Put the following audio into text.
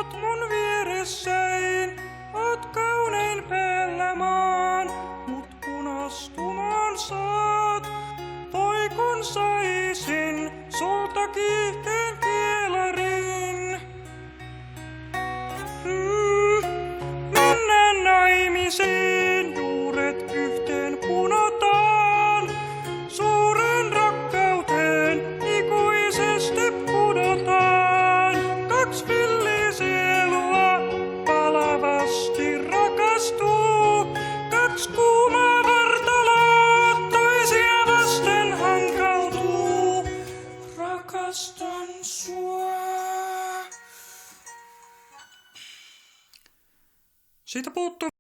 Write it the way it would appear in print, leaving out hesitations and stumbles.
oot mun vieressäin, oot kaunein päällä maan, mut punastumaan saat. Voi kun saisin sulta kiihkeän kielarin. Mennään naimisiin, juuret yhteen punotaan. Suuren rakkauteen ikuisesti pudotaan. Kaks villisielua palavasti rakastuu. Kaks kuumaa vartaloa toisia vasten hankautuu. Rakastan sua. Siitä puuttuu